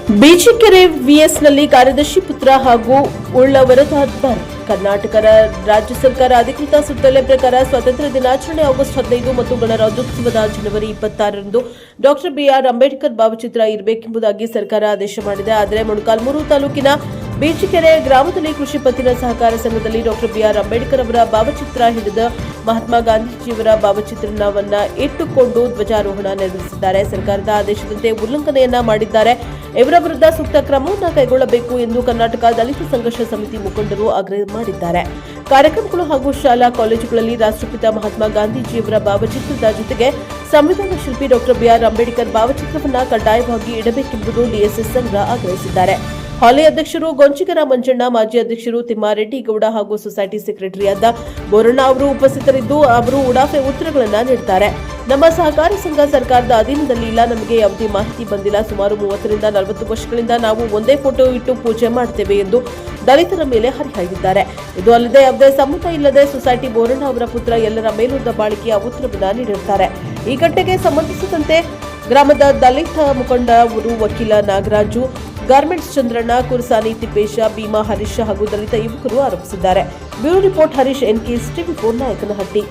ಬಿಜಿಕೆರೆ ವಿಎಸ್ನಲ್ಲಿ ಕಾರ್ಯದರ್ಶಿ ಪುತ್ರ ಹಾಗೂ ಉಳ್ಳವರದಾದ್ವಾರ್ ಕರ್ನಾಟಕ ರಾಜ್ಯ ಸರ್ಕಾರ ಅಧಿಕೃತ ಸುತ್ತೋಲೆ ಪ್ರಕಾರ ಸ್ವಾತಂತ್ರ್ಯ ದಿನಾಚರಣೆ ಆಗಸ್ಟ್ 15 ಮತ್ತು ಗಣರಾಜ್ಯೋತ್ಸವದ ಜನವರಿ 26ರಂದು ಡಾಕ್ಟರ್ ಬಿಆರ್ ಅಂಬೇಡ್ಕರ್ ಭಾವಚಿತ್ರ ಇರಬೇಕೆಂಬುದಾಗಿ ಸರ್ಕಾರ ಆದೇಶ ಮಾಡಿದೆ. ಆದರೆ ಮೊಳಕಾಲ್ಮೂರು ತಾಲೂಕಿನ ಬಿಜಿಕೆರೆ ಗ್ರಾಮದಲ್ಲಿ ಕೃಷಿ ಪತ್ತಿನ ಸಹಕಾರ ಸಂಘದಲ್ಲಿ ಡಾಕ್ಟರ್ ಬಿಆರ್ ಅಂಬೇಡ್ಕರ್ ಅವರ ಭಾವಚಿತ್ರ ಹಿಡಿದ ಮಹಾತ್ಮ ಗಾಂಧೀಜಿಯವರ ಭಾವಚಿತ್ರವನ್ನ ಇಟ್ಟುಕೊಂಡು ಧ್ವಜಾರೋಹಣ ನೆರವೇರಿಸಿದ್ದಾರೆ. ಸರ್ಕಾರದ ಆದೇಶದಂತೆ ಉಲ್ಲಂಘನೆಯನ್ನ ಮಾಡಿದ್ದಾರೆ. ಇವರ ವಿರುದ್ಧ ಸೂಕ್ತ ಕ್ರಮವನ್ನು ಕೈಗೊಳ್ಳಬೇಕು ಎಂದು ಕರ್ನಾಟಕ ದಲಿತ ಸಂಘರ್ಷ ಸಮಿತಿ ಮುಖಂಡರು ಆಗ್ರಹ ಮಾಡಿದ್ದಾರೆ. ಕಾರ್ಯಕ್ರಮಗಳು ಹಾಗೂ ಶಾಲಾ ಕಾಲೇಜುಗಳಲ್ಲಿ ರಾಷ್ಟ್ರಪಿತ ಮಹಾತ್ಮ ಗಾಂಧೀಜಿಯವರ ಭಾವಚಿತ್ರದ ಜೊತೆಗೆ ಸಂವಿಧಾನ ಶಿಲ್ಪಿ ಡಾಕ್ಟರ್ ಬಿಆರ್ ಅಂಬೇಡ್ಕರ್ ಭಾವಚಿತ್ರವನ್ನು ಕಡ್ಡಾಯವಾಗಿ ಇಡಬೇಕೆಂಬುದು ಡಿಎಸ್ಎಸ್ ಸಂಘ ಆಗ್ರಹಿಸಿದ್ದಾರೆ. ಹಾಲಿ ಅಧ್ಯಕ್ಷರು ಗೊಂಚಿಗರ ಮಂಜಣ್ಣ, ಮಾಜಿ ಅಧ್ಯಕ್ಷರು ತಿಮ್ಮಾರೆಡ್ಡಿ ಗೌಡ ಹಾಗೂ ಸೊಸೈಟಿ ಸೆಕ್ರೆಟರಿಯಾದ ಬೋರಣ್ಣ ಅವರು ಉಪಸ್ಥಿತರಿದ್ದು ಅವರು ಉಡಾಫೆ ಉತ್ತರಗಳನ್ನು ನೀಡಿದ್ದಾರೆ. ನಮ್ಮ ಸಹಕಾರಿ ಸಂಘ ಸರ್ಕಾರದ ಅಧೀನದಲ್ಲಿ ಇಲ್ಲ, ನಮಗೆ ಯಾವುದೇ ಮಾಹಿತಿ ಬಂದಿಲ್ಲ. ಸುಮಾರು 30 ರಿಂದ 40 ವರ್ಷಗಳಿಂದ ನಾವು ಒಂದೇ ಫೋಟೋ ಇಟ್ಟು ಪೂಜೆ ಮಾಡ್ತೇವೆ ಎಂದು ದಲಿತರ ಮೇಲೆ ಹರಿಹಾಯ್ದಿದ್ದಾರೆ. ಇದು ಅಲ್ಲದೆ ಯಾವುದೇ ಸಂಬಂಧ ಇಲ್ಲದೆ ಸೊಸೈಟಿ ಬೋರಣ್ಣ ಅವರ ಪುತ್ರ ಎಲ್ಲರ ಮೇಲೂ ದಬ್ಬಾಳಿಕೆಯ ಉತ್ತರವನ್ನು ನೀಡಿರುತ್ತಾರೆ. ಈ ಘಟನೆಗೆ ಸಂಬಂಧಿಸಿದಂತೆ ಗ್ರಾಮದ ದಲಿತ ಮುಖಂಡರು ವಕೀಲ ನಾಗರಾಜು, ಗಾರ್ಮೆಂಟ್ಸ್ ಚಂದ್ರಣ್ಣ, ಕುರ್ಸಾನಿ ತಿಪ್ಪೇಶ, ಭೀಮಾ ಹರೀಶ್ ಹಾಗೂ ದಲಿತ ಯುವಕರು ಆರೋಪಿಸಿದ್ದಾರೆ. ಬ್ಯೂರೋ ರಿಪೋರ್ಟ್ ಹರೀಶ್ ಎನ್ಕೆ, ಟಿವಿ4 ನಾಯಕನಹಟ್ಟಿ.